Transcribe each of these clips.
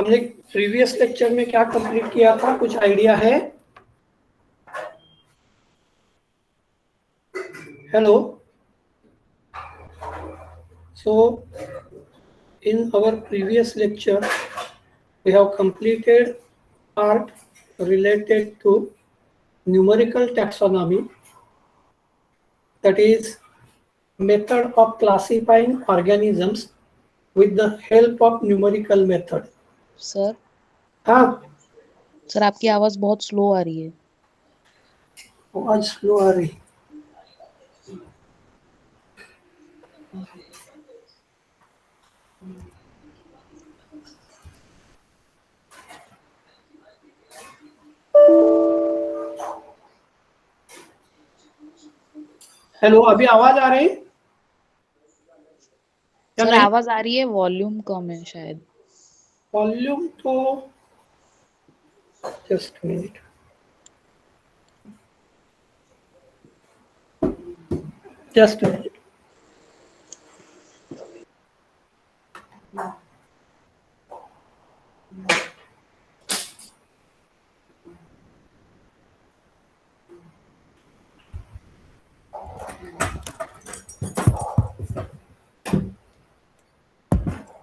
हमने previous lecture में क्या कंप्लीट किया था, कुछ आइडिया है? Hello. So in our previous lecture we have completed part related to numerical taxonomy, that is method of classifying organisms with the help of numerical method. Sir हाँ, sir आपकी आवाज बहुत स्लो आ रही है। आवाज स्लो आ रही। Hello, अभी आवाज आ रही या सर नहीं? आवाज आ रही है, वॉल्यूम कम है शायद। वॉल्यूम तो जस्ट मिनट, जस्ट मिनट।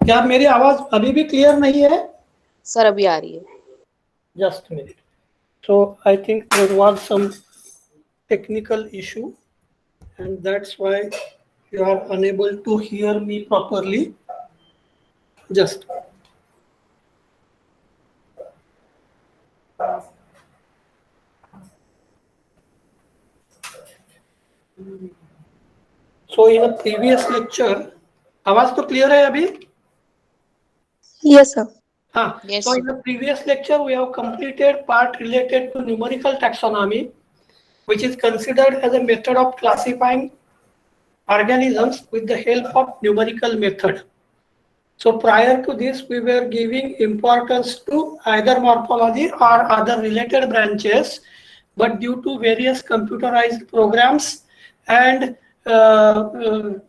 क्या मेरी आवाज अभी भी क्लियर नहीं है? सर अभी आ रही है। Just a minute. So I think there was some technical issue, and that's why you are unable to hear me properly. Just so in a previous lecture, आवाज तो क्लियर है अभी? Yes, sir. हाँ. Yes, So in the previous lecture we have completed part related to numerical taxonomy, which is considered as a method of classifying organisms with the help of numerical method. So prior to this, we were giving importance to either morphology or other related branches, but due to various computerized programs and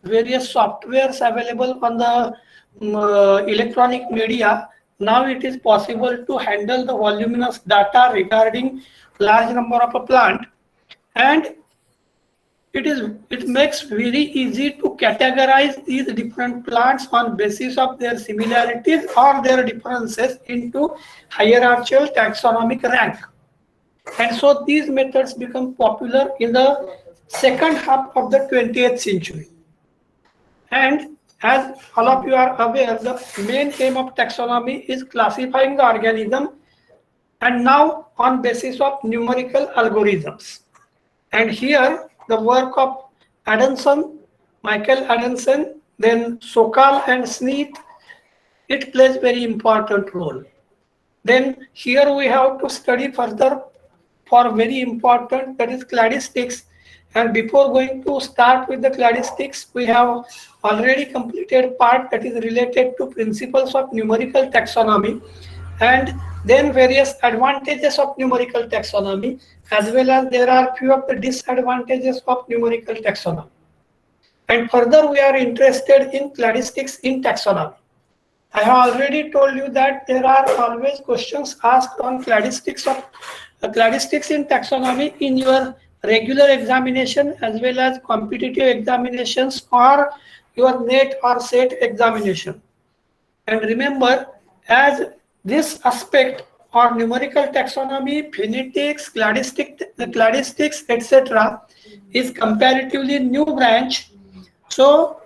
various softwares available on the electronic media, now it is possible to handle the voluminous data regarding large number of a plant, and it makes very easy to categorize these different plants on basis of their similarities or their differences into hierarchical taxonomic rank. And so these methods become popular in the second half of the 20th century. And as all of you are aware, the main aim of taxonomy is classifying the organism, and now on basis of numerical algorithms. And here the work of Adamson, Michael Adamson, then Sokal and Sneath, it plays very important role. Then here we have to study further for very important, that is cladistics. And before going to start with the cladistics, we have already completed part that is related to principles of numerical taxonomy, and then various advantages of numerical taxonomy, as well as there are few of the disadvantages of numerical taxonomy. And further we are interested in cladistics in taxonomy. I have already told you that there are always questions asked on cladistics in taxonomy in your regular examination as well as competitive examinations or your NET or SET examination. And remember, as this aspect or numerical taxonomy, phonetics, cladistics, etc. is comparatively new branch. So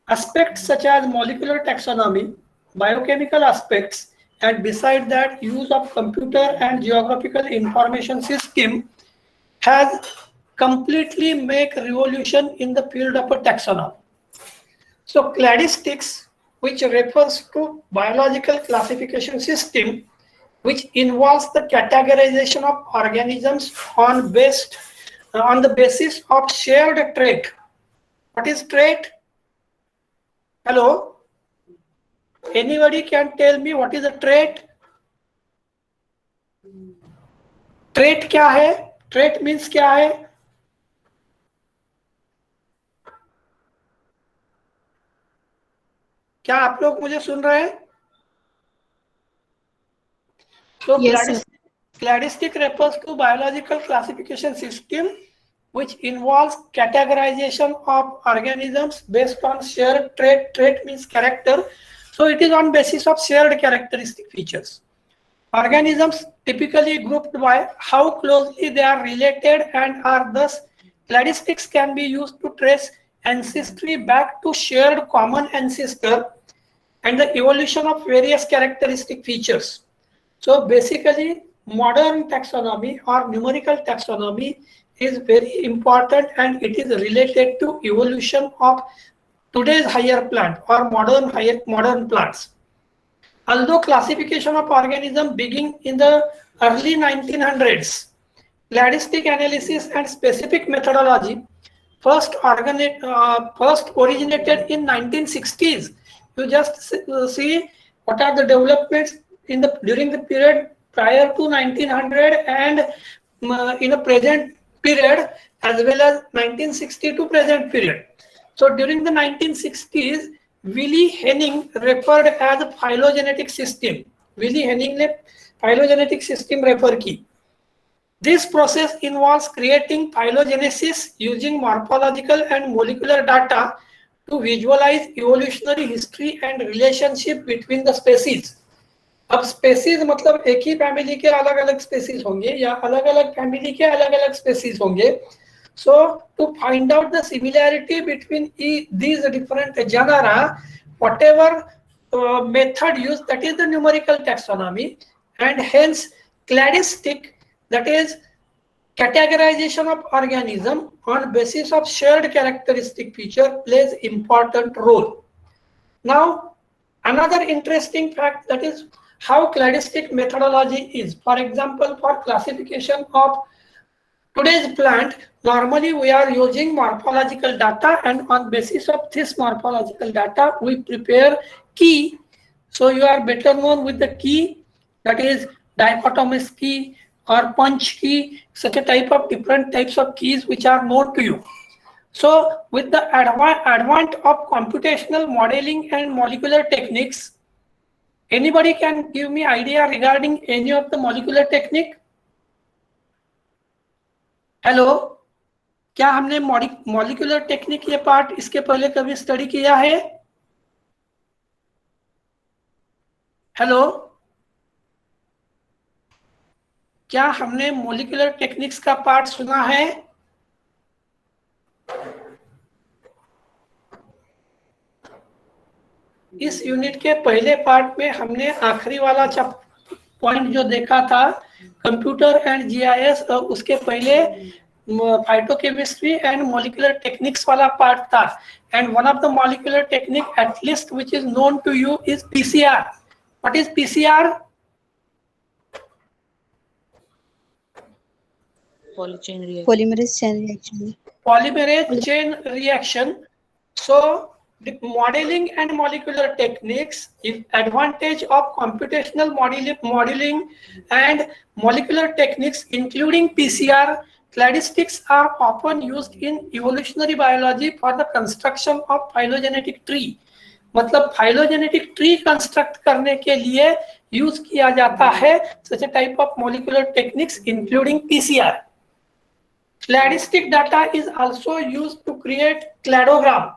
aspects such as molecular taxonomy, biochemical aspects, and beside that use of computer and geographical information system has completely make revolution in the field of a taxonomy. So cladistics, which refers to biological classification system, which involves the categorization of organisms on the basis of shared trait. What is trait? Hello? Anybody can tell me what is a trait? Trait क्या है? Trait means क्या है? क्या आप लोग मुझे सुन रहे हैं? So Yes, sir. cladistic refers to biological classification system which involves categorization of organisms based on shared trait. Trait means character. So it is on basis of shared characteristic features. Organisms typically grouped by how closely they are related and are thus cladistics can be used to trace ancestry back to shared common ancestor and the evolution of various characteristic features. So basically, modern taxonomy or numerical taxonomy is very important and it is related to evolution of today's higher plant or modern plants. Although classification of organisms began in the early 1900s, cladistic analysis and specific methodology first originated in 1960s. You just see what are the developments during the period prior to 1900 and in the present period as well as 1960 to present period. So during the 1960s, Willi Henning referred as a phylogenetic system. Willi Henning ने phylogenetic system refer की. This process involves creating phylogenesis using morphological and molecular data to visualize evolutionary history and relationship between the species. अब species मतलब एक ही family के अलग अलग species होंगे या अलग अलग फैमिली के अलग अलग species होंगे. So to find out the similarity between these different genera, whatever method used, that is the numerical taxonomy, and hence cladistic, that is categorization of organism on basis of shared characteristic feature, plays important role. Now, another interesting fact, that is how cladistic methodology is. For example, for classification of today's plant, normally we are using morphological data, and on basis of this morphological data, we prepare key. So you are better known with the key, that is dichotomous key or punch key, such a type of different types of keys which are known to you. So with the advent of computational modeling and molecular techniques, anybody can give me idea regarding any of the molecular technique? Hello, क्या हमने molecular technique ये part इसके पहले कभी study किया है? Hello, क्या हमने मॉलिक्यूलर टेक्निक्स का पार्ट सुना है? इस यूनिट के पहले पार्ट में हमने आखिरी वाला पॉइंट जो देखा था, कंप्यूटर एंड जीआईएस, और उसके पहले फाइटोकेमिस्ट्री एंड मॉलिक्यूलर टेक्निक्स वाला पार्ट था. And one of the molecular technique at least which is known to you is PCR. What is PCR? Polymerase chain reaction. Polymerase chain reaction. So the modeling and molecular techniques is advantage of computational modeling and molecular techniques including PCR. Cladistics are often used in evolutionary biology for the construction of phylogenetic tree. मतलब phylogenetic tree construct करने के लिए use किया जाता है such a type of molecular techniques including PCR. Cladistic data is also used to create cladogram.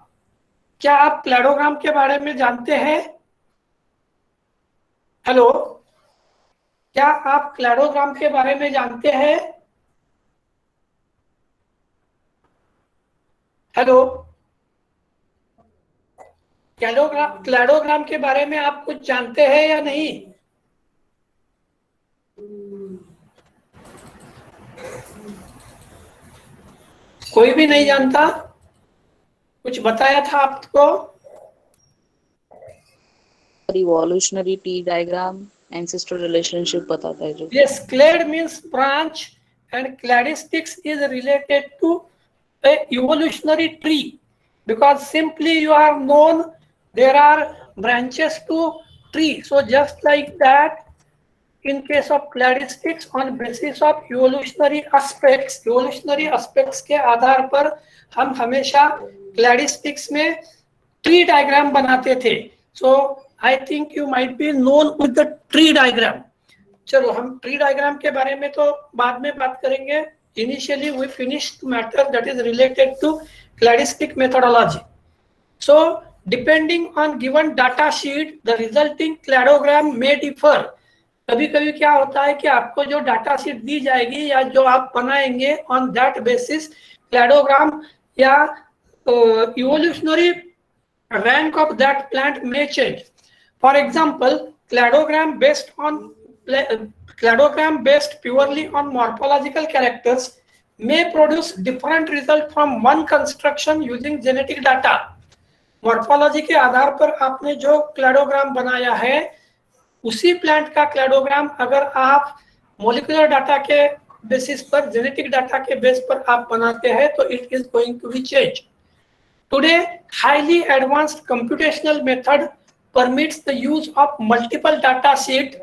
क्या आप cladogram के बारे में जानते हैं? हेलो, क्या आप क्लैडोग्राम के बारे में जानते हैं? हेलो, क्लैडोग्राम के बारे में आप कुछ जानते हैं या नहीं? कोई भी नहीं जानता? कुछ बताया था आपको? Evolutionary T diagram, ancestor relationship बताता है जो. Yes, clade means branch and cladistics is related to a evolutionary tree because simply you are known there are branches to tree. So just like that, in case of cladistics, on basis of evolutionary aspects के आधार पर हम हमेशा cladistics में tree diagram बनाते थे. So I think you might be known with the tree diagram. चलो हम tree diagram के बारे में तो बाद में बात करेंगे. Initially we finished matter that is related to cladistic methodology. So depending on given data sheet, the resulting cladogram may differ. कभी कभी क्या होता है कि आपको जो डाटा शीट दी जाएगी या जो आप बनाएंगे, ऑन दैट बेसिस क्लैडोग्राम या evolutionary rank of that plant may change. For example, cladogram based purely on morphological characters may produce different result from one construction using genetic data. Morphology के आधार पर आपने जो क्लैडोग्राम बनाया है, उसी plant का cladogram अगर आप मोलिकुलर डाटा के बेसिस पर, जेनेटिक डाटा के बेस पर आप बनाते हैं, तो it is going to be change. Today highly advanced computational method permits the use of multiple data sheet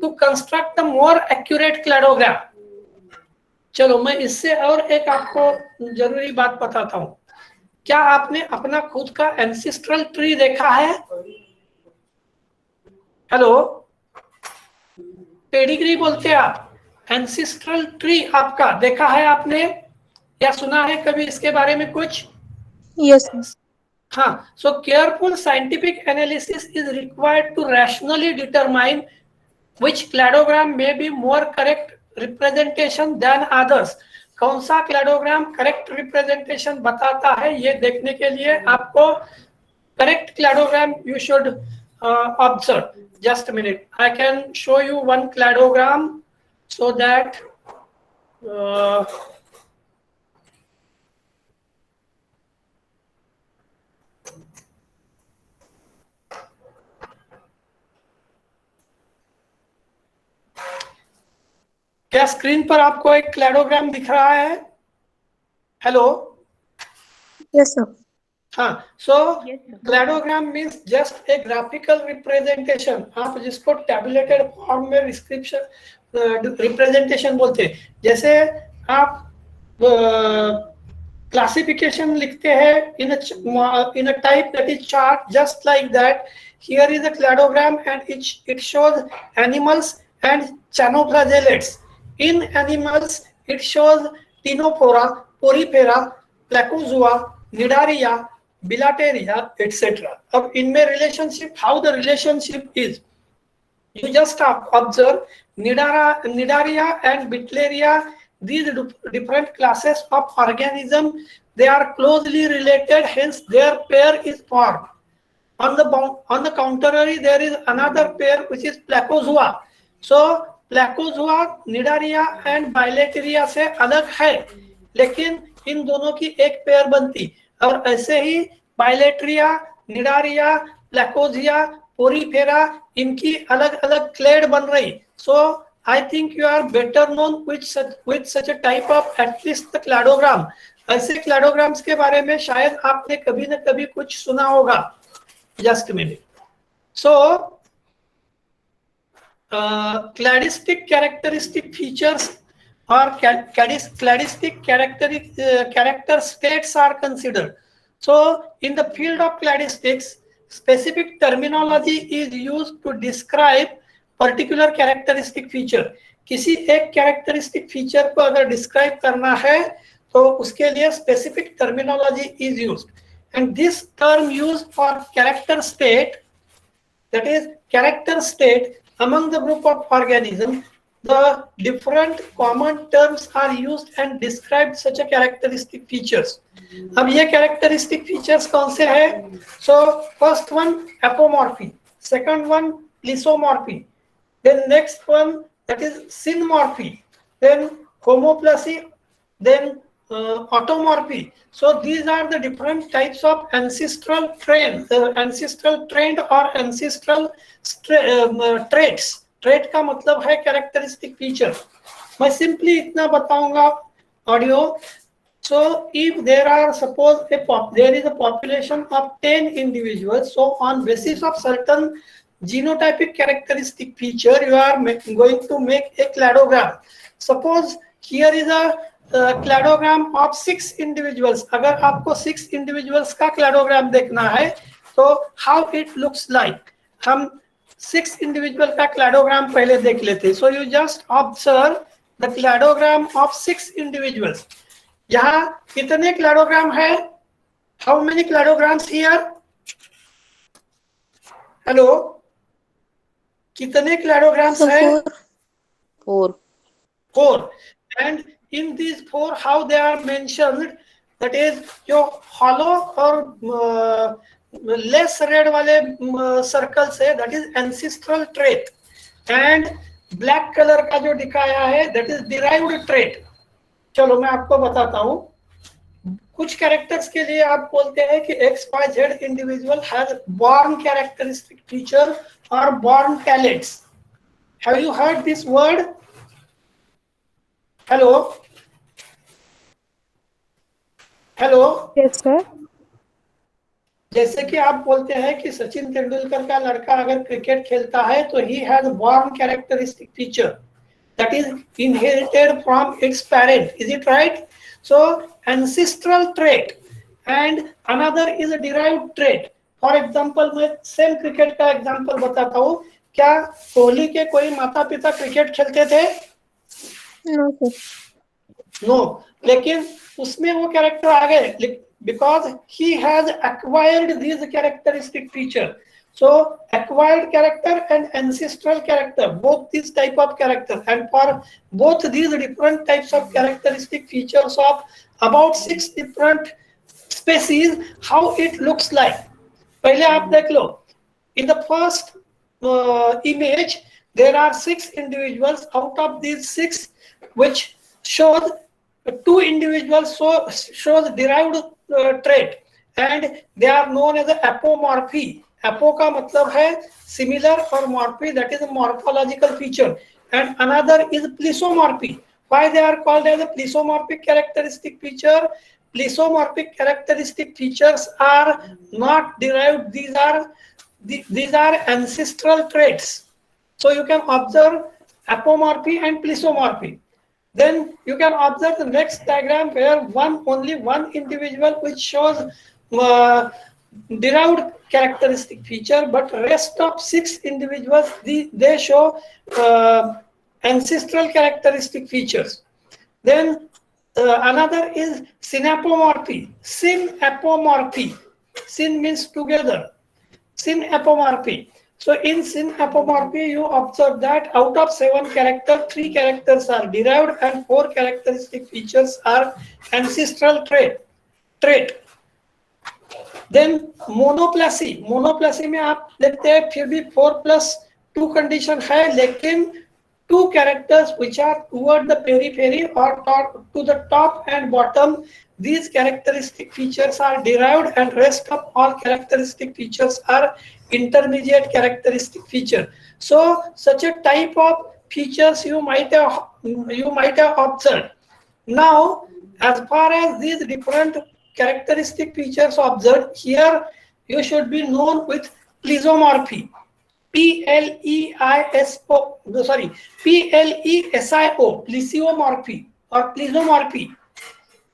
to construct a more accurate cladogram. चलो मैं इससे और एक आपको जरूरी बात बताता हूँ. क्या आपने अपना खुद का एंसेस्ट्रल ट्री देखा है? हेलो, पेडिग्री बोलते हैं आप. एंसेस्ट्रल ट्री आपका देखा है आपने या सुना है कभी इसके बारे में कुछ? Yes. हाँ, so careful scientific analysis is required to rationally determine which cladogram may be more correct representation than others. कौन सा क्लैडोग्राम करेक्ट रिप्रेजेंटेशन बताता है, ये देखने के लिए आपको correct cladogram you should observe. Just a minute, I can show you one cladogram so that क्या स्क्रीन पर आपको एक क्लैडोग्राम दिख रहा है? हेलो. Yes, sir. हाँ, so cladogram means just a graphical representation. आप जिसको टैबुलेटेड फॉर्म में रिप्रेजेंटेशन बोलते हैं. जैसे आप क्लासिफिकेशन लिखते हैं in a type that is chart, just like that. Here is a cladogram and it shows animals and cyanoflagellates. In animals, it shows Ctenophora, Porifera, Placozoa, Cnidaria, Bilateria, etc. अब इनमें relationship, how the relationship is, you just observe Cnidaria and Bilateria. These different classes of organism, they are closely related, hence their pair is formed. On the contrary, there is another pair which is Placozoa. So Placozoa, Cnidaria and Bilateria से अलग है, लेकिन इन दोनों की एक pair बनती. और ऐसे ही Bilateria, Cnidaria, Placozoa, Porifera, इनकी अलग अलग क्लेड बन रही. So I think you are better known with such a type of at least the cladogram. ऐसे क्लैडोग्राम्स के बारे में शायद आपने कभी न कभी कुछ सुना होगा. Just a minute. So cladistic characteristic features or cladistic character states are considered. So in the field of cladistics, specific terminology is used to describe particular characteristic feature. किसी एक कैरेक्टरिस्टिक फीचर को अगर डिस्क्राइब करना है तो उसके लिए specific terminology is used, and this term used for character state, that is character state among the group of organisms. The different common terms are used and describe such a characteristic features. अब ये characteristic features कौन से हैं? So first one apomorphy, second one lysomorphy, then next one that is synmorphy, then homoplasy, then automorphy. So these are the different types of ancestral trained or ancestral traits. Trait का मतलब है characteristic feature. मैं simply इतना बताऊंगा audio. So if there are, suppose there is a population of 10 individuals, so on basis of certain genotypic characteristic feature, you are going to make a cladogram. Suppose here is a cladogram of 6 individuals. अगर आपको 6 individuals का cladogram देखना है, तो how it looks like, हम 6 individual का cladogram पहले देख लेते हैं. So you just observe the cladogram of 6 individuals. यहाँ कितने क्लैडोग्राम है? How many cladograms here? Hello, कितने क्लैडोग्राम्स So है? 4. 4. And in these 4, how they are mentioned? That is, जो hollow और less red वाले circles है, that is ancestral trait. And black color का जो दिखाया है, that is derived trait. चलो मैं आपको बताता हूँ. कुछ कैरेक्टर्स के लिए आप बोलते हैं कि XYZ individual has born characteristic feature or born talents. Have you heard this word? Hello hello. yes, sir. जैसे कि आप बोलते हैं कि सचिन तेंदुलकर का लड़का अगर क्रिकेट खेलता है तो he has born characteristic feature that is inherited from its parent. Is it right? So ancestral trait and another is a derived trait. For example, मैं सेम क्रिकेट का एग्जांपल बताता हूँ. क्या कोहली के कोई माता पिता क्रिकेट खेलते थे? No, sir. नो. लेकिन उसमें वो कैरेक्टर आ गए because he has acquired these characteristic feature. So acquired character and ancestral character, both these type of character, and for both these different types of characteristic features of about 6 different species, how it looks like. पहले आप देख लो. In the first image, there are 6 individuals. Out of these 6, which shows 2 individuals shows derived trait, and they are known as apomorphy. Apo का मतलब है similar और morphy, that is a morphological feature, and another is plethysmorphy. Why they are called as a plethysmorphic characteristic feature? Plethysmorphic characteristic features are not derived. These are ancestral traits. So you can observe apomorphy and plethysmorphy. Then you can observe the next diagram where only one individual which shows derived characteristic feature, but rest of 6 individuals they show ancestral characteristic features. Then another is synapomorphy. Synapomorphy. Syn means together. Synapomorphy. So in synapomorphy, you observe that out of 7 characters, 3 characters are derived and 4 characteristic features are ancestral trait. Then monoplasy. Monoplasy में आप देखते हैं फिर भी 4+2 condition है, लेकिन 2 characters which are toward the periphery or to the top and bottom, these characteristic features are derived and rest of all characteristic features are intermediate characteristic feature. So such a type of features you might have observed. Now, as far as these different characteristic features observed, here you should be known with plethysmorphy. Plesio, plesiomorphy or plethysmorphy.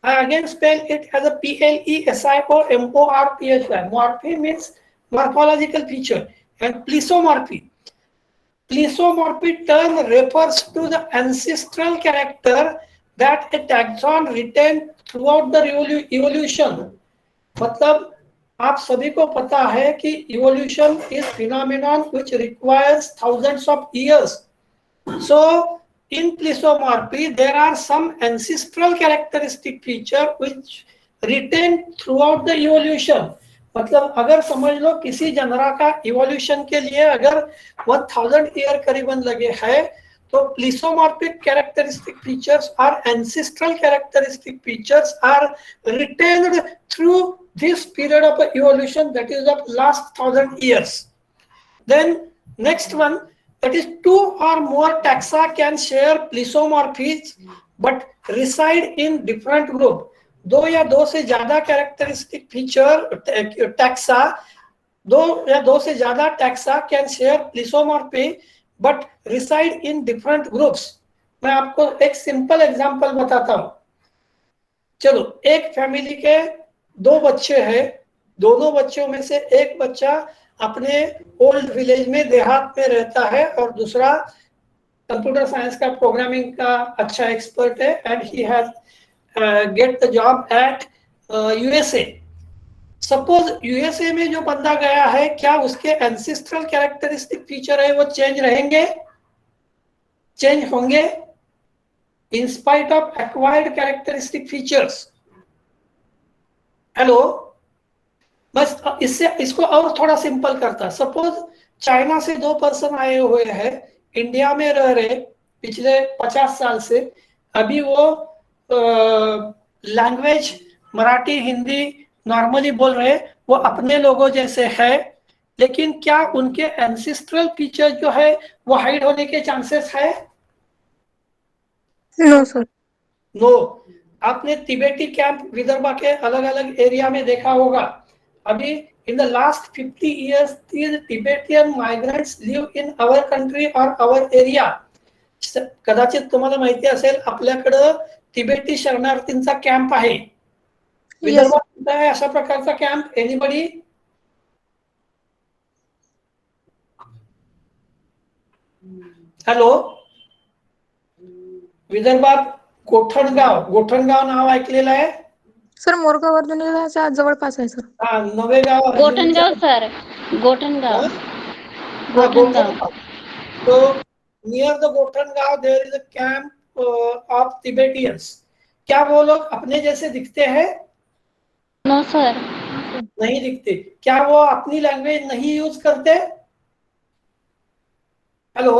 I again spell it as a plesiomorphy. Morphy means morphological feature, and plethysmorphy. Plethysmorphy term refers to the ancestral character that a taxon retained throughout the evolution. मतलब आप सभी को पता है कि evolution is phenomenon which requires thousands of years. So in plethysmorphy, there are some ancestral characteristic feature which retain throughout the evolution. मतलब अगर समझ लो किसी जनरा का इवोल्यूशन के लिए अगर 1000 ईयर करीबन लगे है, तो plethysmorphic characteristic features or ancestral characteristic features are retained through this period of evolution, that is of last 1000 years. Then next one, that is 2 or more taxa can share plethysmorphies but reside in different group. 2 या 2 से ज्यादा characteristic feature taxa, 2 या 2 से ज्यादा taxa can share plesiomorphy but reside in different groups. मैं आपको एक simple example बताता हूं. चलो, एक फैमिली के 2 बच्चे हैं. दोनों बच्चों में से एक बच्चा अपने ओल्ड विलेज में, देहात में रहता है, और दूसरा कंप्यूटर साइंस का, प्रोग्रामिंग का अच्छा एक्सपर्ट है, and he has get the job eight USA. Suppose USA में जो बंदा गया है, क्या उसके एंसेस्ट्रल कैरेक्टरिस्टिक फीचर है वो चेंज रहेंगे, चेंज होंगे in spite of acquired characteristic features? Hello, बस इससे इसको और थोड़ा सिंपल करता। सपोज चाइना से 2 पर्सन आए हुए हैं, इंडिया में रह रहे पिछले 50 साल से, अभी वो लैंग्वेज मराठी हिंदी नॉर्मली बोल रहे, वो अपने लोगों जैसे है, लेकिन क्या उनके एंसेस्ट्रल फीचर जो है वो हाइड होने के चांसेस है? No sir. नो। आपने तिबेटी कैंप विदर्भा के अलग अलग एरिया में देखा होगा। अभी in the last 50 years these Tibetan migrants live in our country or our area. कदाचित तुम्हाला माहिती असेल, आपल्याकडे तिबेटी शरणार्थींचा कॅम्प आहे विदर्भात आहे, अशा प्रकारचा कॅम्प एनीबडी? हॅलो, विदर्भात गोठणगाव नाव ऐकलेलं आहे? सर मोरगाव अर्जुनीच्या जवळपास आहे सर. हा, Navegaon Gothangaon sir, Gothangaon. So near the Gothangaon there is a camp of Tibetans. क्या वो लोग अपने जैसे दिखते हैं? No sir. नहीं दिखते। क्या वो अपनी लैंग्वेज नहीं यूज करते? हेलो,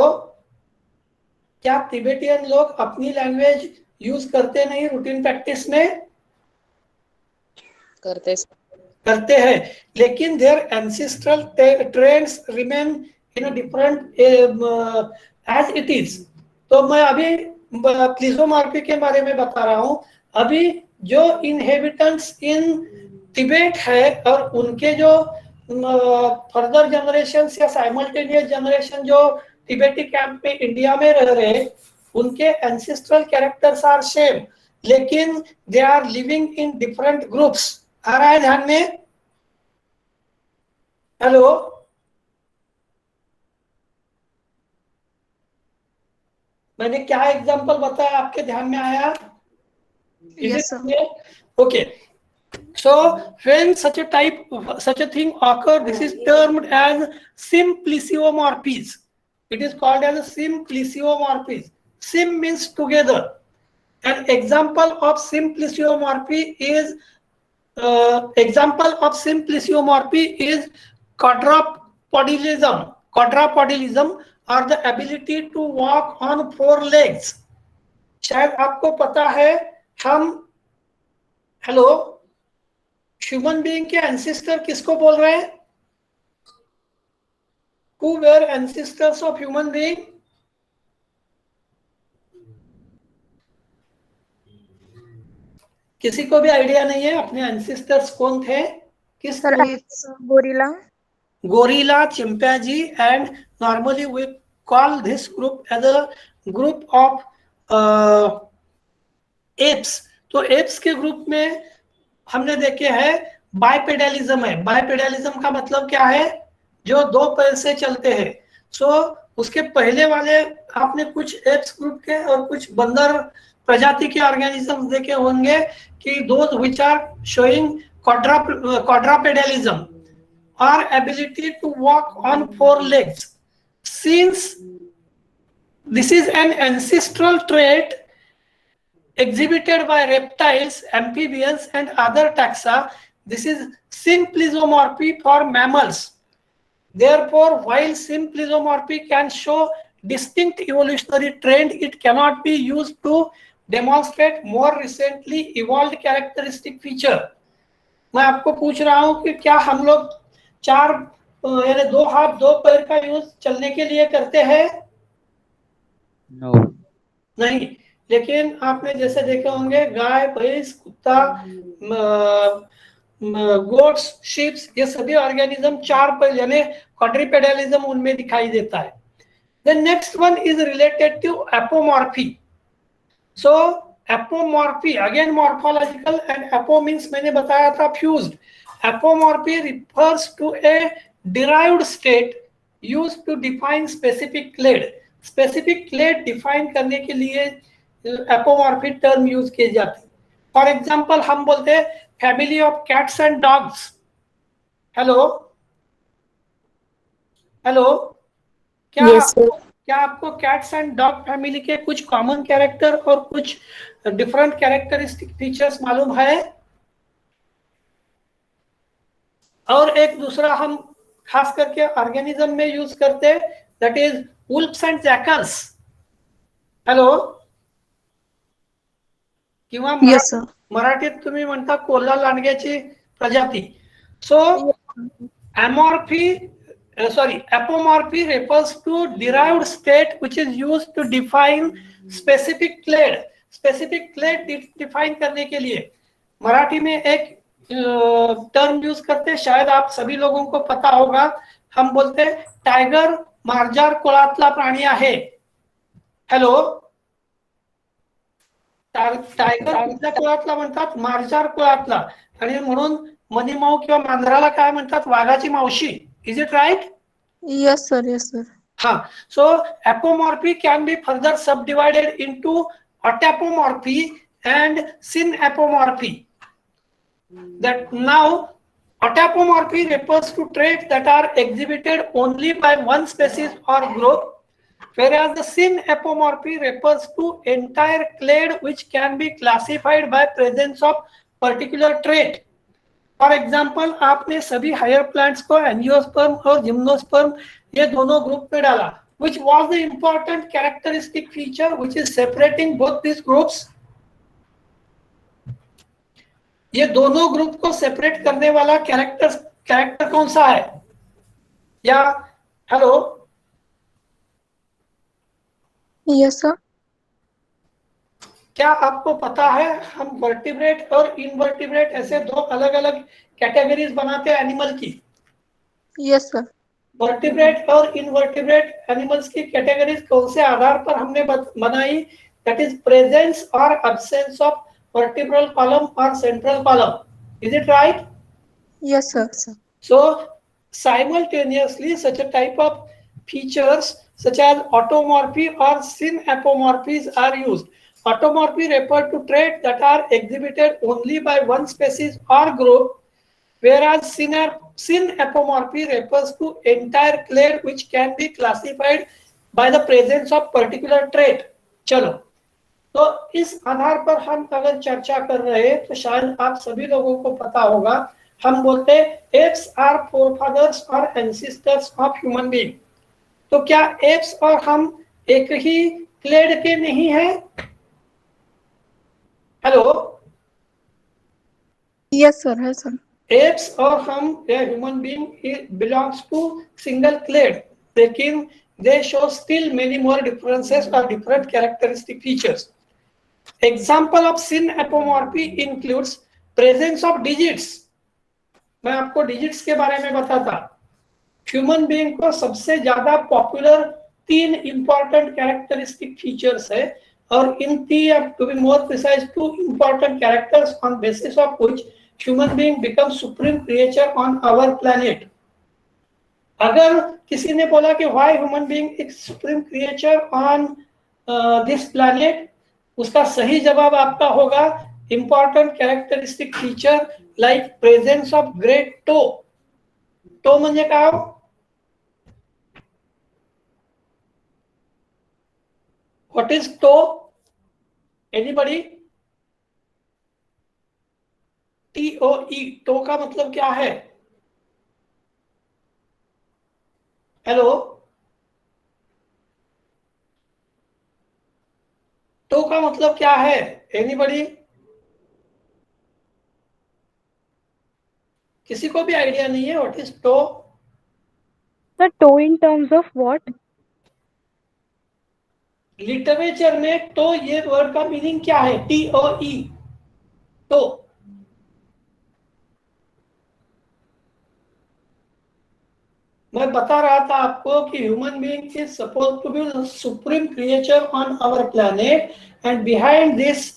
क्या तिबेटियन लोग अपनी लैंग्वेज यूज करते नहीं रूटीन प्रैक्टिस में? करते हैं, लेकिन their ancestral trends remain in a different age it is. तो मैं अभी प्लीजोमॉर्फी के बारे में बता रहा हूँ। अभी जो इनहेबिटेंट्स इन तिबेट है और उनके जो फर्दर जनरेशन या साइमल्टेनियस जनरेशन जो तिबेटी कैंप में इंडिया में रह रहे, उनके एंसेस्ट्रल कैरेक्टर्स आर सेम, लेकिन they are living in different groups. आ रहा है ध्यान में? हेलो, मैंने क्या एग्जांपल बताया, आपके ध्यान में आया? Yes, sir. Okay. So when such a thing occur, this is termed as simpliciomorphies. It is called as a simpliciomorphies. Sim means together. An example of simpliciomorphy is quadrupedalism. Quadrupedalism or the ability to walk on 4 legs. शायद आपको पता है, हम hello human being के ancestor किसको बोल रहे हैं? Who were ancestors of human being? किसी को भी आइडिया नहीं है अपने एंसेस्टर्स कौन थे? किस gorilla, gorilla, chimpanzee, and normally we call this group as a group of apes. तो apes के ग्रुप में हमने देखे हैं बाइपेडलिज्म है। बाइपेडलिज्म का मतलब क्या है? जो 2 पैर से चलते हैं। सो उसके पहले वाले आपने कुछ एप्स ग्रुप के और कुछ बंदर प्रजाति के ऑर्गेनिजम्स देखे होंगे कि those which are showing quadrupedalism or ability to walk on 4 legs. Since this is an ancestral trait exhibited by reptiles, amphibians, and other taxa, this is symplisomorphy for mammals. Therefore, while symplisomorphy can show distinct evolutionary trend, it cannot be used to demonstrate more recently evolved characteristic feature. मैं आपको पूछ रहा हूं कि क्या हम लोग 4 यानी 2 हाथ 2 पैर का यूज चलने के लिए करते हैं? No. नहीं, लेकिन आपने जैसे देखे होंगे गाय, भैंस, कुत्ता, गोट्स, शीप्स, ये सभी ऑर्गेनिज्म 4 पैर यानी क्वाड्रिपेडलिज्म उनमें दिखाई देता है। The next one is related to apomorphy. So apomorphy again morphological, and apo means मैंने बताया था fused. Apomorphy refers to a derived state used to define specific clade. Specific clade define करने के लिए apomorphic term use किए जाते हैं. For example, हम बोलते हैं family of cats and dogs. Hello, क्या Yes, sir. क्या आपको कैट्स एंड डॉग फैमिली के कुछ कॉमन कैरेक्टर और कुछ डिफरेंट कैरेक्टरिस्टिक फीचर्स मालूम है? और एक दूसरा हम खास करके ऑर्गेनिज्म में यूज करते हैं, that is wolves and jackals. Hello, किंवा Yes, sir. मराठीत तुम्ही म्हणता कोल्हा लांडग्याची प्रजाती. सो apomorphy refers to derived state which is used to define specific clade. Specific clade define करने के लिए मराठी में एक टर्म यूज करते हैं, शायद आप सभी लोगों को पता होगा. हम बोलते हैं टायगर मार्जार कुळातला प्राणी आहे. हेलो, टायगर कुठल्या कुळातला म्हणतात? मार्जार कुळातला. आणि म्हणून मनीमाऊ किंवा मांजराला काय म्हणतात? वाघाची मावशी. Is it right? Yes, sir. Yes, sir. So apomorphy can be further subdivided into autapomorphy and synapomorphy. That now autapomorphy refers to traits that are exhibited only by one species or group, whereas the synapomorphy refers to entire clade which can be classified by presence of particular trait. For example, आपने सभी higher plants को angiosperm और gymnosperm ये दोनों group में डाला. Which was the important characteristic feature which is separating both these groups? ये दोनों ग्रुप को सेपरेट करने वाला कैरेक्टर कौन सा है? या हेलो, Yes, sir. क्या आपको पता है हम वर्टिब्रेट और इनवर्टिब्रेट ऐसे दो अलग अलग कैटेगरीज बनाते हैं एनिमल की? Yes, sir. वर्टिब्रेट और इनवर्टिब्रेट एनिमल्स की कैटेगरीज कौन से आधार पर हमने बनाई? दैट इज प्रेजेंस और एब्सेंस ऑफ वर्टिब्रल कॉलम और central column. Is it right? Yes, sir. So simultaneously such a type of features such as automorphy or synapomorphies are used. Automorphy refer to traits that are exhibited only by one species or group, whereas synapomorphy refers to entire clade which can be classified by the presence of particular trait. चलो, तो इस आधार पर हम अगर चर्चा कर रहे हैं तो शायद आप सभी लोगों को पता होगा, हम बोलते हैं apes are forefathers or ancestors of human being. तो क्या apes और हम एक ही क्लेड के नहीं हैं? Hello, Yes, sir. Yes, sir. apes और हम human being belongs to single clade, लेकिन they show still many more differences or different characteristic features. Example of synapomorphy includes presence of digits. मैं आपको digits के बारे में बताता. ह्यूमन बीइंग को सबसे ज्यादा पॉपुलर 3 important characteristic features है, और इन 3, to be more precise, 2 important characters on basis of which human being becomes supreme creature on our planet. अगर किसी ने बोला कि why human being is supreme creature on this planet, उसका सही जवाब आपका होगा important characteristic feature like presence of great toe. toe म्हणजे काय? What is toe? Anybody? TOE, toe का मतलब क्या है? हेलो, टो का मतलब क्या है? एनीबडी? किसी को भी आइडिया नहीं है what is toe? The toe in terms of what? Literature में टो ये वर्ड का मीनिंग क्या है? TOE, toe. मैं बता रहा था आपको कि human being is suppose to be the supreme creature on our planet, and behind this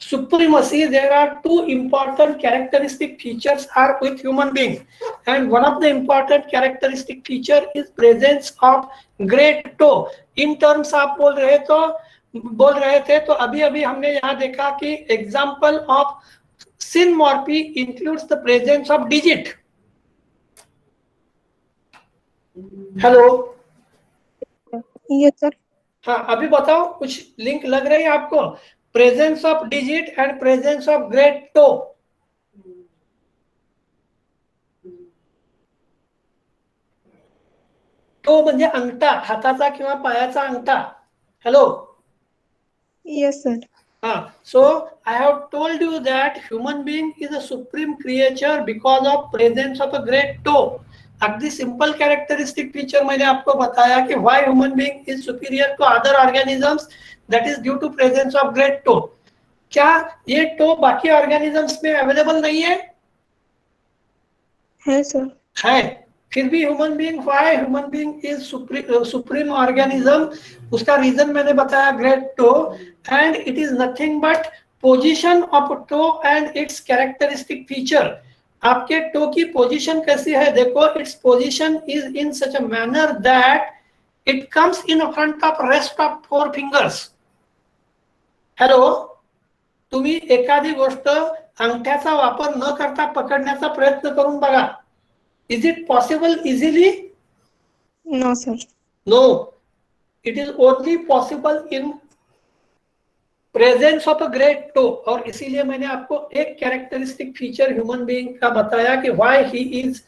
supremacy, there are two important characteristic features are with human being, and one of the important characteristic feature is presence of great toe. In terms आप बोल रहे थे तो अभी अभी हमने यहाँ देखा कि example of synmorphy includes the presence of digit. Hello, Yes, sir. हाँ अभी बताओ कुछ लिंक लग रही है आपको? Presence of digit and presence of great toe. Toe म्हणजे अंगठा, हाताचा किंवा पायाचा अंगठा. Hello. Yes, sir. So I have told you that human being is a supreme creature because of presence of a great toe. अगदी simple characteristic feature मैंने आपको बताया कि why human being is superior to other organisms, that is due to presence of great toe. क्या ये to बाकी organisms में available नहीं है? है सर. है. फिर भी human being, why human being is supreme organism, उसका रीजन मैंने बताया great toe, and it is nothing but position of toe and its characteristic feature. आपके टो की पोजीशन कैसी है देखो. Its position is in such a manner that it comes in front of rest of 4 fingers. Hello, तुम्ही एखादी गोष्ट अंगठ्याचा वापर न करता पकडण्याचा प्रयत्न करून बघा. Is it possible easily? No, sir. No. It is only possible in presence of a great toe. और इसीलिए मैंने आपको एक कैरेक्टरिस्टिक फीचर ह्यूमन बीइंग का बताया कि why he is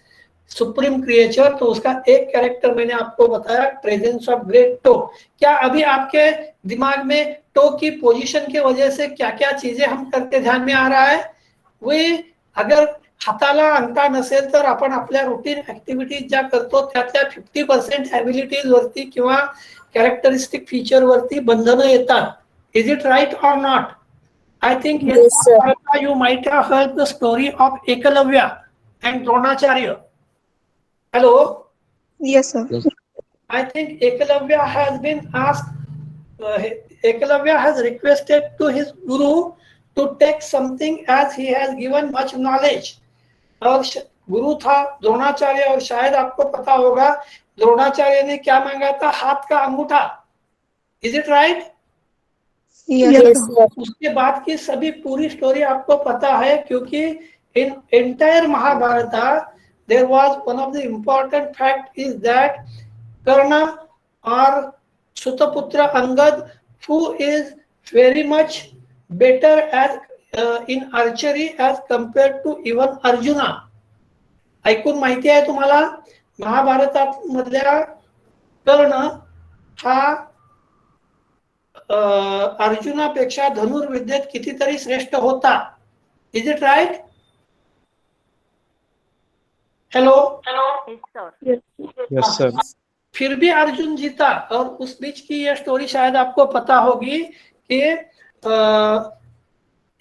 supreme creature. तो उसका एक कैरेक्टर मैंने आपको बताया, प्रेजेंस ऑफ ग्रेट टो. क्या अभी आपके दिमाग में टो की पोजीशन के वजह से क्या क्या चीजें हम करते ध्यान में आ रहा है? वे अगर हाताला अंगठा नसेल तर आपण आपल्या रुटीन ऍक्टिव्हिटीज ज्या करतो त्यातल्या 50% ॲबिलिटीज वरती किंवा कॅरेक्टरिस्टिक फीचर वरती बंधनं येतात. इज इट राईट और not? I think you might have heard the story of Eklavya and Dronacharya. Hello. Yes, sir. Yes. I think Eklavya has been asked, Eklavya has requested to his guru to take something as he has given much knowledge. और गुरु था द्रोणाचार्य, और शायद आपको पता होगा द्रोणाचार्य ने क्या मांगा था? हाथ का अंगूठा. Is it right? Yes, sir. उसके बाद की सभी पूरी स्टोरी आपको पता है, क्योंकि in entire Mahabharata there was one of the important fact is that Karna or Sutaputra Angad, who is very much better as in archery as compared to even Arjuna. ऐकून माहिती आहे तुम्हाला? महाभारतात मधल्या कर्ण हा अर्जुनापेक्षा धनुर्विद्येत कितीतरी श्रेष्ठ होता. Is it right? Hello. Yes sir. फिर भी अर्जुन जीता. और उस बीच की ये स्टोरी शायद आपको पता होगी कि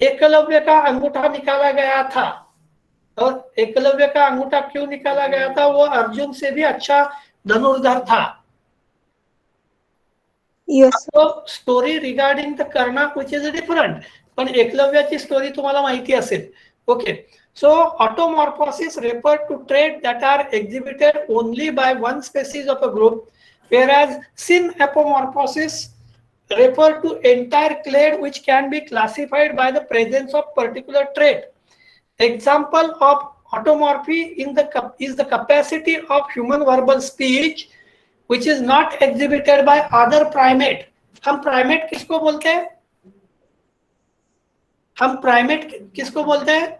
एकलव्य का अंगूठा निकाला गया था. और एकलव्य का अंगूठा क्यों निकाला गया था? वो अर्जुन से भी अच्छा धनुर्धर था. Yes, sir. तो story regarding the Karna which is different, पण एकलव्याची स्टोरी तुम्हाला माहिती असेल. Okay. So automorphosis refer to traits that are exhibited only by one species of a group, whereas synapomorphosis refer to entire clade which can be classified by the presence of particular trait. Example of automorphy is the capacity of human verbal speech which is not exhibited by other primate. हम primate किसको बोलते हैं? हम primate किसको बोलते हैं?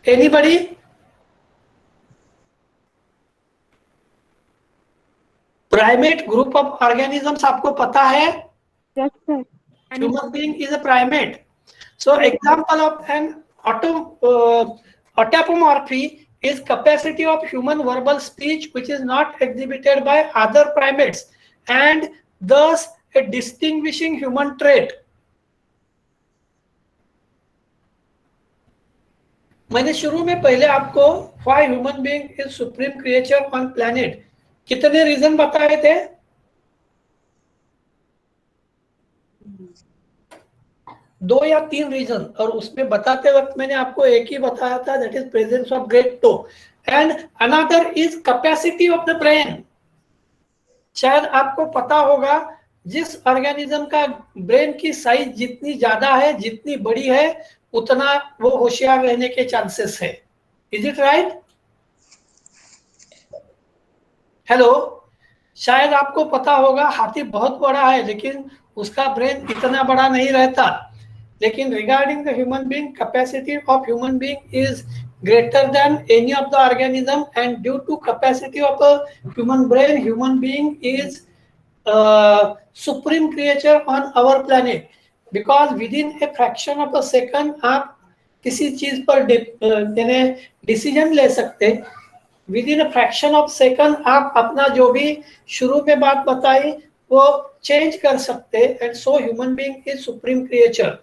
Anybody? Primate group of organisms आपको पता है? Yes, sir. Human being is a primate. So example of an autapomorphy is capacity of human verbal speech which is not exhibited by other primates and thus a distinguishing human trait. मैंने शुरू में पहले आपको why human being is supreme creature on planet कितने reason बताए थे? 2 या 3 reason, और उसमें बताते वक्त मैंने आपको एक ही बताया था, that is presence of great toe, and another is capacity of the brain. शायद आपको पता होगा, जिस ऑर्गेनिज्म का ब्रेन की साइज जितनी ज्यादा है, जितनी बड़ी है, उतना वो होशियार रहने के चांसेस है। Is it right? हेलो, शायद आपको पता होगा हाथी बहुत बड़ा है लेकिन उसका ब्रेन इतना बड़ा नहीं रहता। लेकिन regarding the human being, capacity of human being is greater than any of the organism, and due to capacity of a human brain, human being is supreme creature on our planet, because within a fraction of a second आप किसी चीज पर decision ले सकते। With in a fraction of second आप अपना जो भी शुरू में बात बताई वो चेंज कर सकते। And so human being is supreme creature.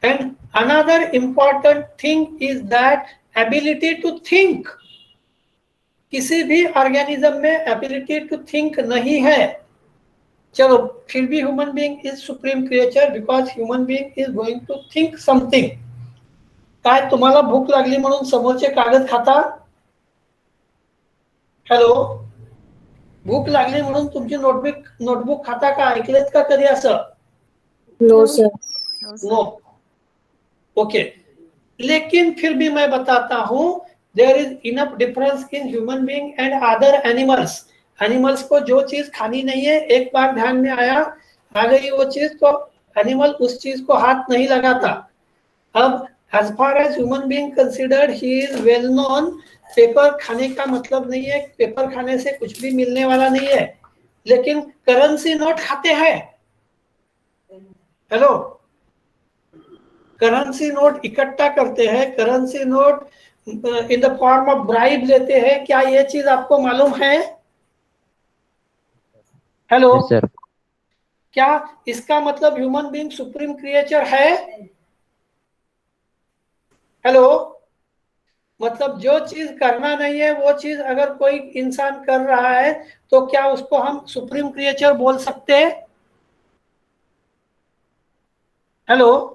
And another important thing is that ability to think. किसी भी ऑर्गेनिज्म में एबिलिटी टू थिंक नहीं है। चलो, फिर भी human being is supreme creature because human being is going to think something. काय तुम्हाला भूक लागली म्हणून समोरचे कागद खाता? हॅलो, भूक लागली म्हणून तुमची नोटबुक खाता का? ऐकलेत का कधी असं? No sir. नो। ओके, लेकिन फिर भी मैं बताता हूं, there is enough difference in human being and other animals. Animals को जो चीज खानी नहीं है, एक बार ध्यान में आया, आ गई वो चीज, तो एनिमल उस चीज को हाथ नहीं लगाता। अब as far as human being considered, he is well known. Paper खाने का मतलब नहीं है, पेपर खाने से कुछ भी मिलने वाला नहीं है, लेकिन करेंसी नोट खाते हैं। हेलो, करेंसी नोट इकट्ठा करते हैं, currency note in the form of bribe लेते हैं। क्या ये चीज आपको मालूम है? Hello, Yes, sir. क्या इसका मतलब ह्यूमन बीइंग सुप्रीम क्रिएचर है? हेलो, मतलब जो चीज करना नहीं है वो चीज अगर कोई इंसान कर रहा है तो क्या उसको हम सुप्रीम क्रिएचर बोल सकते हैं? Hello,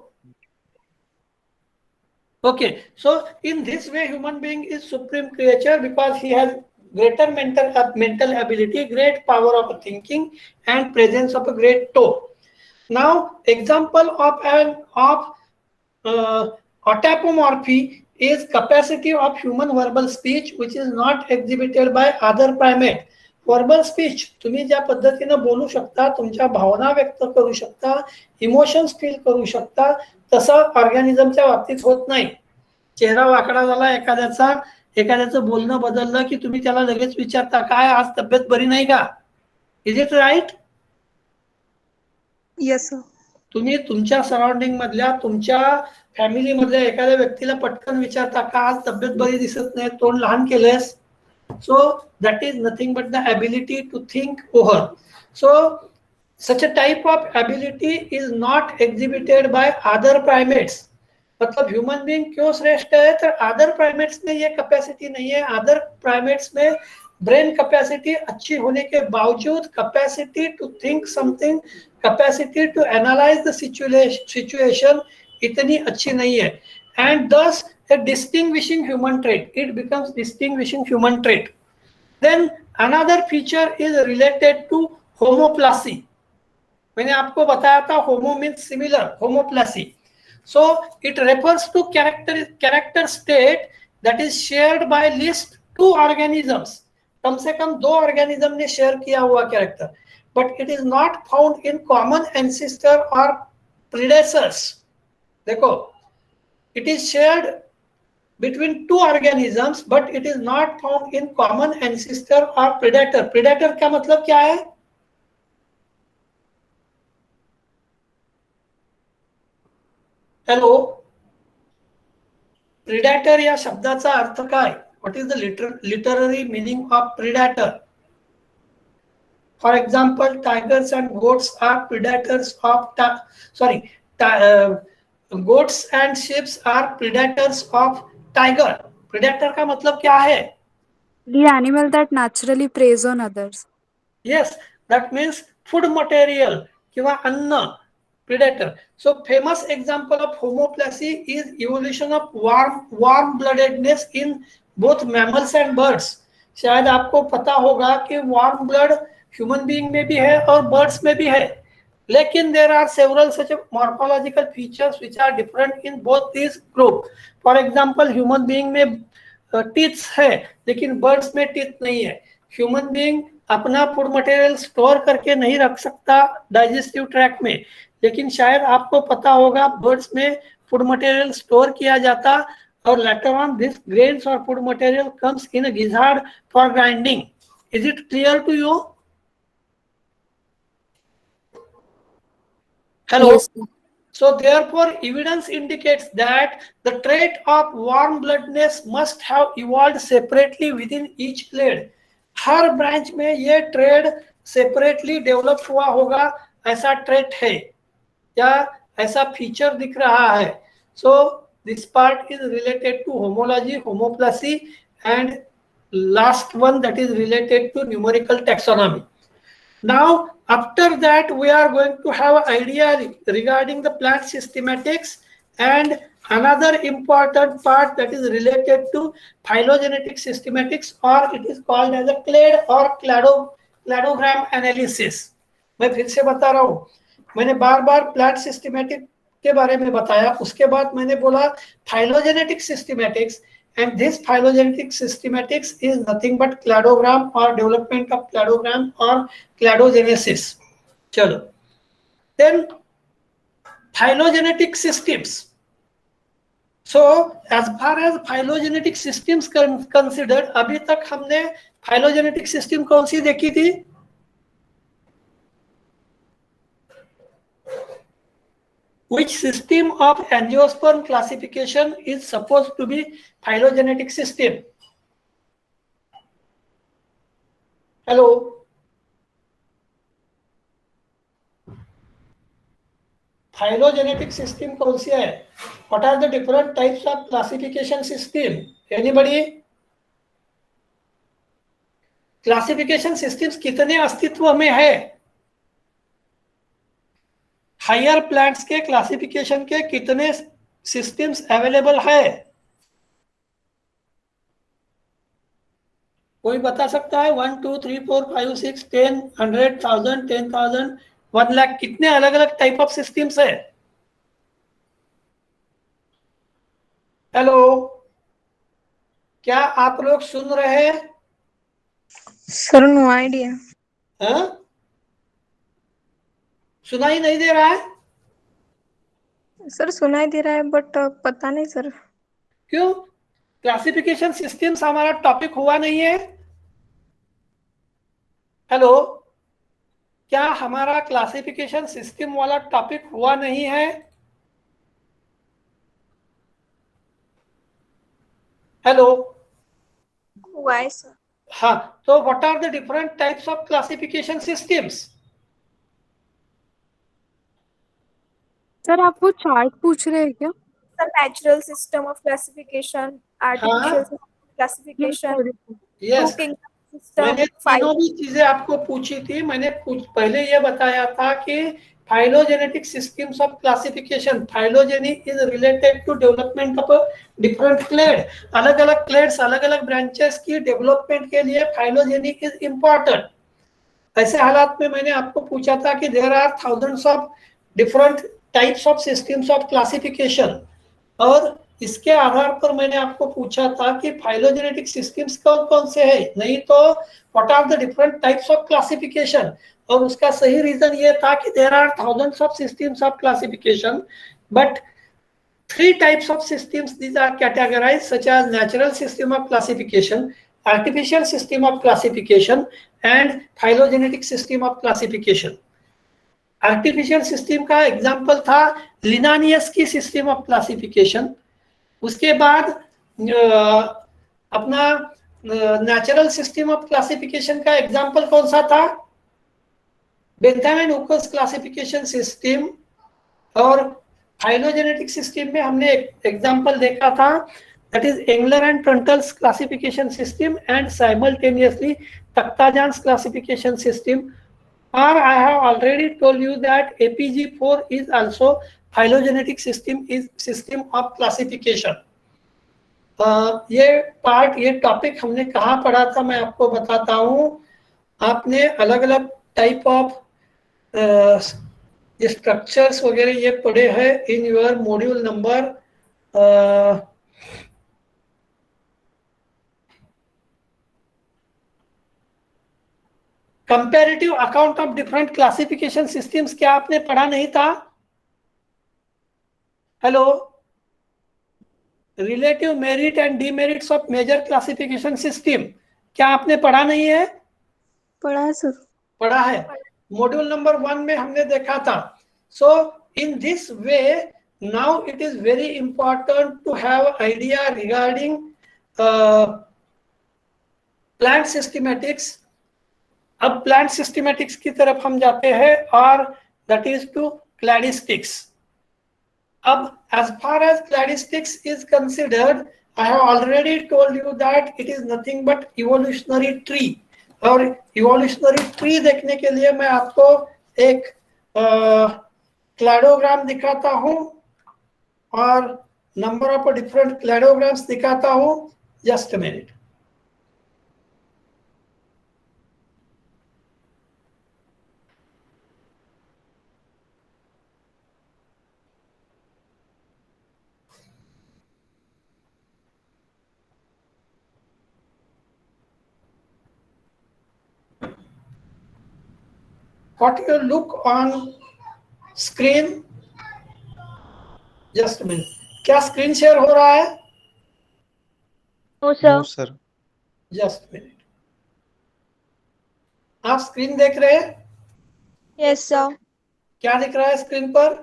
okay, so in this way human being is supreme creature because he has greater mental ability, great power of thinking, and presence of a great toe. Now example of autapomorphy is capacity of human verbal speech which is not exhibited by other primate. Verbal speech, तुम्ही ज्या पद्धतीने बोलू शकता, तुमच्या भावना व्यक्त करू शकता, emotions feel करू शकता, तसं ऑर्गॅनिझमच्या बाबतीत होत नाही। चेहरा वाकडा झाला एखाद्याचा, एखाद्याचं बोलणं बदललं की तुम्ही त्याला लगेच विचारता, काय आज तब्येत बरी नाही का? Is it right? Yes sir. तुम्ही तुमच्या सराउंडिंग मधल्या, तुमच्या फॅमिली मधल्या एखाद्या व्यक्तीला पटकन विचारता, का आज तब्येत बरी दिसत नाही, तोंड लहान केलंस? So that is nothing but the ability to think over. So such a type of ability is not exhibited by other primates. मतलब ह्यूमन बीइंग क्यों श्रेष्ठ है? तो अदर प्राइमेट्स में ये कैपेसिटी नहीं है। अदर प्राइमेट्स में ब्रेन कैपेसिटी अच्छी होने के बावजूद capacity to think something, capacity to analyse the situation इतनी अच्छी नहीं है। एंड दस a distinguishing human trait, it becomes distinguishing human trait. Then another feature is related to homoplasy. मैंने आपको बताया था homo means similar, homoplasy. So it refers to character state that is shared by least 2 organisms. कम से कम 2 organism ने share किया हुआ character, but it is not found in common ancestor or predecessors. देखो, it is shared between 2 organisms but it is not found in common ancestor or predator. Predator का मतलब क्या है? Hello, predator या शब्दाचा अर्थ काय? What is the literary meaning of predator? For example, tigers and goats are predators of goats and sheep are predators of tiger. Predator का मतलब क्या है? The animal that naturally preys on others. Yes, that means food material किंवा अन्न, predator. So famous example of homoplasy is evolution of warm bloodedness in both mammals and birds. शायद आपको पता होगा कि वार्म ब्लड ह्यूमन बीइंग में भी है और बर्ड्स में भी है, लेकिन there are several such morphological features which are different in both this group. For example human being में टीथ्स है लेकिन बर्ड्स में टीथ नहीं है. ह्यूमन बीइंग अपना फूड मटेरियल स्टोर करके नहीं रख सकता डाइजेस्टिव ट्रैक्ट में, लेकिन शायद आपको पता होगा बर्ड्स में फूड मटेरियल स्टोर किया जाता और लेटर ऑन दिस ग्रेन्स और food material comes in a gizzard for grinding. Is it clear to you? Hello. Yes, sir. So therefore evidence indicates that the trait of warm bloodedness must have evolved separately within each clade. Her branch में ये trade separately develop हुआ होगा, ऐसा trait है या ऐसा feature दिख रहा है. So this part is related to homology, homoplasy and last one that is related to numerical taxonomy. Now after that we are going to have an idea regarding the plant systematics and another important part that is related to phylogenetic systematics, or it is called as a clade or cladogram analysis. मैं फिर से बता रहा हूँ, मैंने बार बार plant systematic के बारे में बताया, उसके बाद मैंने बोला phylogenetic systematics, and this phylogenetic systematics is nothing but cladogram or development of cladogram or cladogenesis. चलो, then phylogenetic systems. So as far as phylogenetic systems considered, अभी तक हमने phylogenetic system कौन सी देखी थी? Which system of angiosperm classification is supposed to be phylogenetic system? Hello. Phylogenetic system कौन सी है? What are the different types of classification system? Anybody? Classification systems कितने अस्तित्व में है? हायर प्लांट्स के क्लासिफिकेशन के कितने सिस्टम्स अवेलेबल है? कोई बता सकता है? 1 2 3 4 5 6 10 100 1000 10,000 1 लाख, कितने अलग अलग टाइप ऑफ सिस्टम्स है? हेलो, क्या आप लोग सुन रहे हैं? Sir, no idea. हाँ? सुनाई नहीं दे रहा है? सर सुनाई दे रहा है बट पता नहीं सर. क्यों? क्लासिफिकेशन सिस्टम्स हमारा टॉपिक हुआ नहीं है? हेलो, क्या हमारा क्लासिफिकेशन सिस्टम वाला टॉपिक हुआ नहीं है? हेलो. हुआ है सर. हाँ, तो what are the different types of classification systems? Sir आप वो चार्ट पूछ रहे हैं क्या? The natural system of classification, artificial system of classification, yes, two kingdom मैंने system, five. तीनों भी चीजें आपको पूछी थी. मैंने पहले ये बताया था कि phylogenetic systems of classification, phylogeny is related to development of a different clade. अलग अलग clades, अलग अलग branches की development के लिए phylogeny is important. ऐसे हालात में मैंने आपको पूछा था कि there are thousands of different types of systems of classification, और इसके आधार पर मैंने आपको पूछा था कि phylogenetic systems कौन कौन से है, नहीं तो what are the different types of classification. और उसका सही रीजन ये था कि there are thousands of systems of classification, but 3 types of systems these are categorized, such as natural system of classification, artificial system of classification and phylogenetic system of classification. Artificial system का example था Linnaeus की system of classification. उसके बाद अपना natural system of classification का example कौन सा था? Bentham and Hooker's classification system. और फाइलोजेनेटिक सिस्टम में हमने एग्जांपल देखा था, that is Engler and Prantl's classification system and simultaneously Takhtajan's classification system. or I have already told you that APG4 is also phylogenetic system of classification. ये part, ये topic हमने कहाँ पढ़ा था मैं आपको बताता हूँ. आपने अलग अलग टाइप ऑफ स्ट्रक्चर्स वगैरह ये पढ़े हैं in your module number comparative account of different classification systems. क्या आपने पढ़ा नहीं था? Hello. Relative merit and demerits of major classification system, क्या आपने पढ़ा नहीं है? पढ़ा है सर. पढ़ा है. मॉड्यूल नंबर 1 में हमने देखा था. So in this way now it is very important to have idea regarding plant systematics. अब प्लांट सिस्टमैटिक्स की तरफ हम जाते हैं और दैट इज टू क्लैडिस्टिक्स. अब as far as cladistics is considered, I have already told you that it is nothing but evolutionary tree. और evolutionary tree देखने के लिए मैं आपको एक क्लैडोग्राम दिखाता हूँ और नंबर ऑफ डिफरेंट क्लैडोग्राम्स दिखाता हूँ. Just a minute. What you look on screen? Just a minute. क्या स्क्रीन शेयर हो रहा है? No sir. No, sir. Just minute. आप स्क्रीन देख रहे हैं? Yes, sir. क्या दिख रहा है स्क्रीन पर?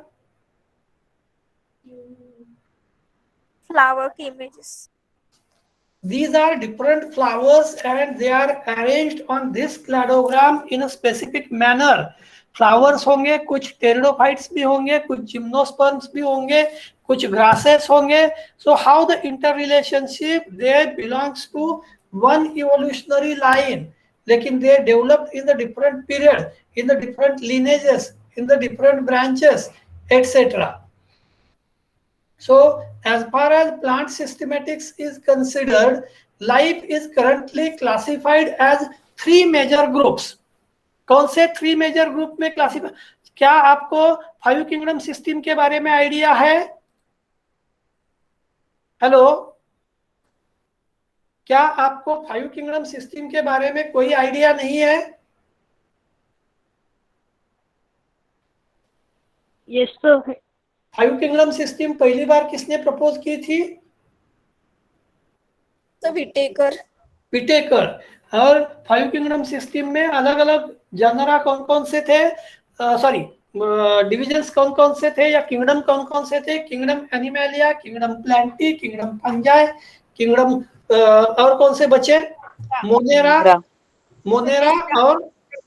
Flower की images. These are different flowers and they are arranged on this cladogram in a specific manner. Flowers होंगे, कुछ pteridophytes भी होंगे, कुछ gymnosperms भी होंगे, कुछ grasses होंगे. So how the interrelationship, they belongs to one evolutionary line, लेकिन they developed in the different period, in the different lineages, in the different branches, etc. So as far as plant systematics is considered, life is currently classified as 3 major groups. कौन से 3 major group में classify? क्या आपको 5 kingdom system के बारे में idea है? Hello, क्या आपको 5 किंगडम सिस्टम के बारे में कोई आइडिया नहीं है? Yes sir. 5 किंगडम सिस्टम पहली बार किसने प्रपोज की थी? तो विटेकर. विटेकर. और 5 किंगडम सिस्टम में अलग अलग जनरा कौन कौन से थे? सॉरी, डिविजन्स कौन कौन से थे या किंगडम कौन कौन से थे? Kingdom Animalia, kingdom Plantae, kingdom fungi, kingdom और कौन से बचे? मोनेरा और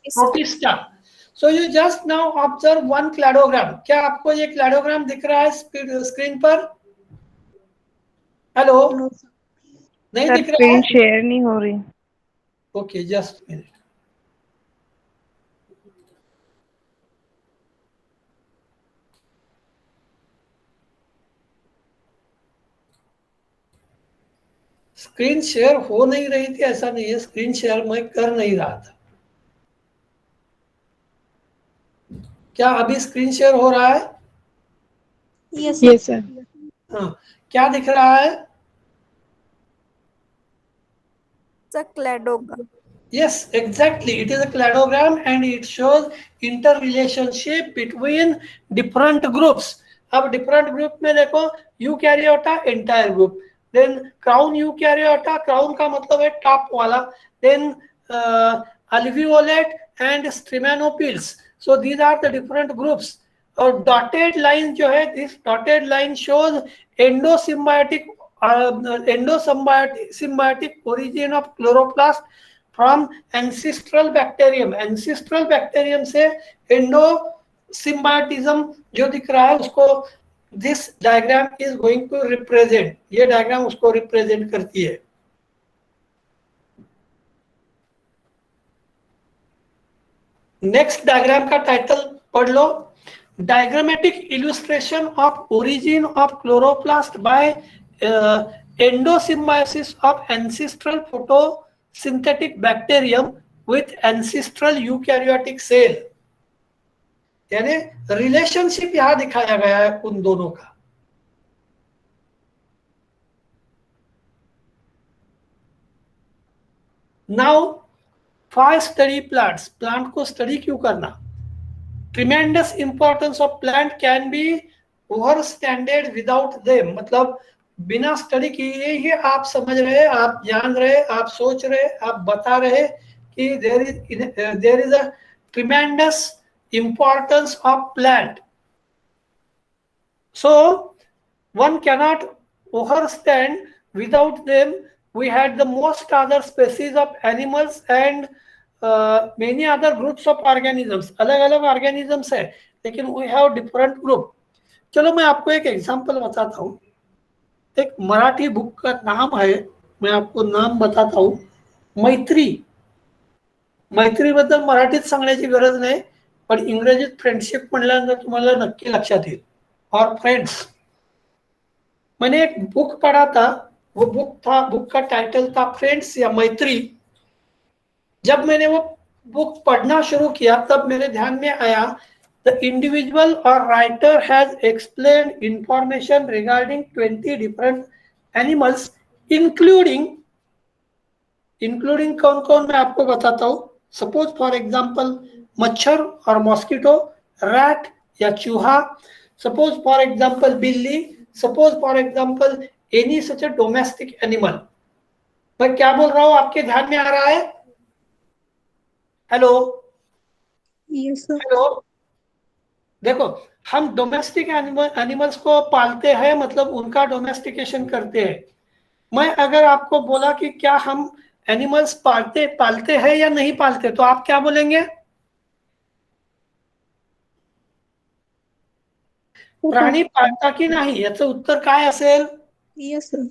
protista. So you just now observe one cladogram. क्या आपको ये cladogram दिख रहा है स्क्रीन पर? हेलो, नहीं दिख रहा है? शेयर नहीं हो रही. Okay, just minute. Screen share हो नहीं रही थी ऐसा नहीं है, स्क्रीन शेयर मैं कर नहीं रहा था. क्या अभी स्क्रीन शेयर हो रहा है? Yes, sir. हाँ, क्या दिख रहा है? It's a cladogram. Yes, exactly. It is a cladogram and it shows interrelationship between different groups. अब different group में देखो, Eukaryota entire group, then crown Eukaryota, crown का मतलब है top वाला, then alveolate and stremanopils. So these are the different groups. और dotted line जो है, this dotted line shows endosymbiotic origin of chloroplast from ancestral bacterium. Ancestral bacterium से endosymbiotism जो दिख रहा है उसको this diagram is going to represent. ये diagram उसको represent करती है. नेक्स्ट डायग्राम का टाइटल पढ़ लो, diagrammatic illustration of origin of chloroplast by endosymbiosis of ancestral photosynthetic bacterium with ancestral eukaryotic cell. यानी रिलेशनशिप यहां दिखाया गया है उन दोनों का। Now why study plants? Plant को स्टडी क्यों करना? Tremendous importance of plant can be over standard without them. मतलब बिना स्टडी किए ही आप समझ रहे, आप जान रहे, आप सोच रहे, आप बता रहे कि there is a tremendous importance of plant. So one cannot overstand without them. We had the most other species of animals and many other groups of organisms. अलग अलग organisms है, लेकिन we have different group. चलो मैं आपको एक example बताता हूँ। एक मराठी बुक का नाम है, मैं आपको नाम बताता हूँ, मैत्री। मैत्री बद्दल मराठीत सांगण्याची गरज नाही, पण इंग्रजीत फ्रेंडशिप म्हणल्यानंतर तुम्हाला नक्की लक्षात येईल। और फ्रेंड्स, मैंने एक बुक पढ़ा था, वो बुक का टाइटल था फ्रेंड्स या मैत्री। जब मैंने वो बुक पढ़ना शुरू किया तब मेरे ध्यान में आया, द इंडिविजुअल और writer has explained information regarding 20 different animals including कौन कौन मैं आपको बताता हूँ। सपोज फॉर एग्जाम्पल मच्छर और मॉस्किटो, रैट या चूहा, सपोज फॉर एग्जाम्पल बिल्ली, suppose for example any such a domestic animal. मैं क्या बोल रहा हूं आपके ध्यान में आ रहा है? Hello yes sir. हेलो, देखो हम डोमेस्टिक एनिमल्स को पालते हैं, मतलब उनका डोमेस्टिकेशन करते हैं। मैं अगर आपको बोला कि क्या हम एनिमल्स पालते हैं या नहीं पालते, तो आप क्या बोलेंगे? प्राणी पाळता की नाही, याचं उत्तर काय असेल? Yes sir.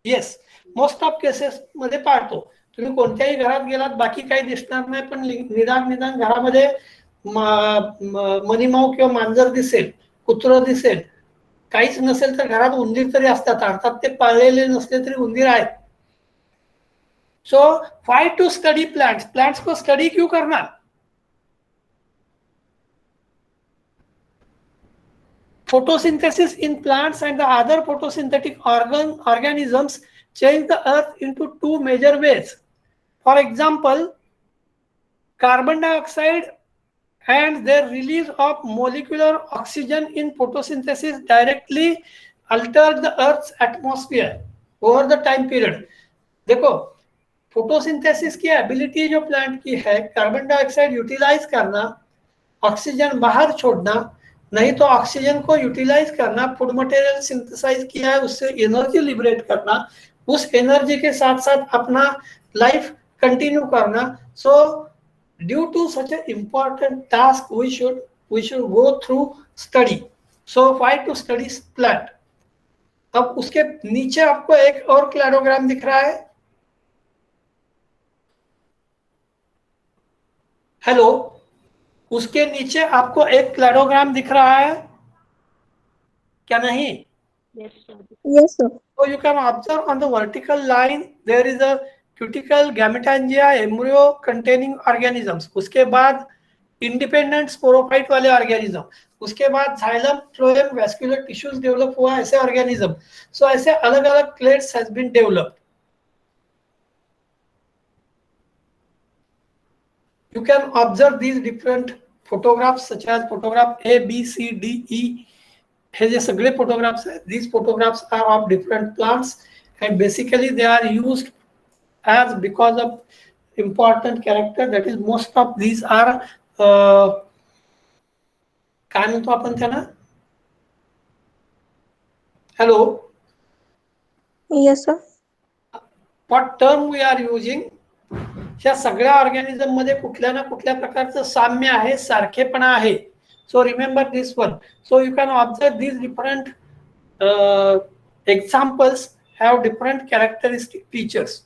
Yes, most of cases मध्ये पाळतो। तुम्ही कोणत्याही घरात गेलात, बाकी काही दिसणार नाही, पण निदान घरामध्ये मनीमाऊ किंवा मांजर दिसेल, कुत्र दिसेल, काहीच नसेल तर घरात उंदीर तरी असतात। अर्थात ते पाळलेले नसले तरी उंदीर आहेत। So why to study plants? Plants को स्टडी क्यों करना? Photosynthesis in plants and the other photosynthetic organisms change the earth into two major ways. For example, carbon dioxide and their release of molecular oxygen in photosynthesis directly alter the earth's atmosphere over the time period. देखो, photosynthesis की ability जो plant की है, carbon dioxide utilise करना, oxygen बाहर छोड़ना, नहीं तो ऑक्सीजन को यूटिलाइज करना, फूड मटेरियल सिंथेसाइज किया है उससे एनर्जी लिबरेट करना, उस एनर्जी के साथ साथ अपना लाइफ कंटिन्यू करना। So due to such a important task we should go through study. So why to study plant? अब उसके नीचे आपको एक और क्लैडोग्राम दिख रहा है। हेलो, उसके नीचे आपको एक क्लैडोग्राम दिख रहा है क्या? नहीं? Yes sir. So you can observe on the vertical line there is a cuticle, gametangia, embryo containing organisms. उसके बाद इंडिपेंडेंट स्पोरोफाइट वाले ऑर्गेनिज्म, उसके बाद xylem, phloem, vascular tissues develop हुआ, ऐसे ऑर्गेनिज्म। सो ऐसे अलग अलग clades has been developed. You can observe these different photographs such as photograph A, B, C, D, E. हे जे सगळे photographs हैं, these photographs are of different plants and basically they are used as because of important character. That is, most of these are काय म्हणतो आपण त्यांना? Hello. Yes sir. What term we are using? या सगळ्या organism मध्ये कुठल्या ना कुठल्या प्रकारचं साम्य आहे, सारखेपणा आहे। So remember this one. So you can observe these different examples have different characteristic features.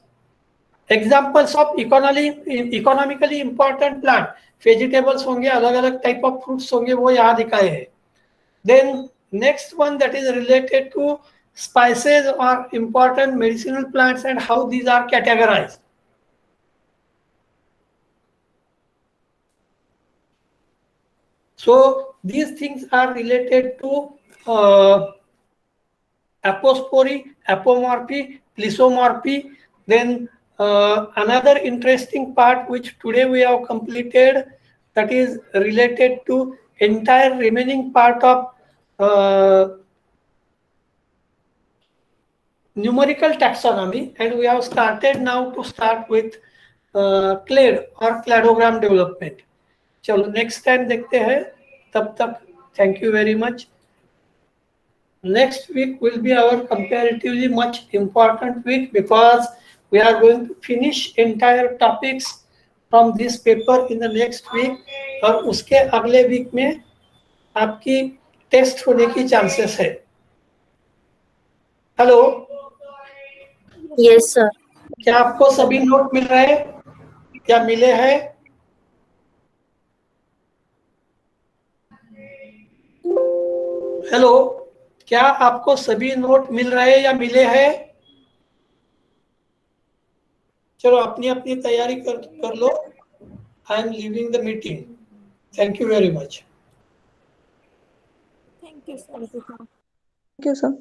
Examples of economically important plant. Vegetables होंगे, अलग अलग टाइप ऑफ फ्रूट्स होंगे, वो यहाँ दिखाए हैं. Then next one that is related to spices or important medicinal plants and how these are categorized. So these things are related to apospory, apomorphy, plysomorphy. Then another interesting part which today we have completed, that is related to entire remaining part of numerical taxonomy, and we have started now to start with clade or cladogram development. चलो next time देखते हैं. तब तक thank you very much. Next week will be our comparatively much important week because we are going to finish entire topics from this paper in the next week. और उसके अगले week में आपकी test होने की चांसेस है. Hello, Yes, sir. क्या आपको सभी नोट मिल रहे हैं? क्या मिले हैं? हेलो, क्या आपको सभी नोट मिल रहे हैं या मिले हैं? चलो अपनी अपनी तैयारी कर लो. I am leaving the meeting. Thank you very much. Thank you, sir. Thank you, sir.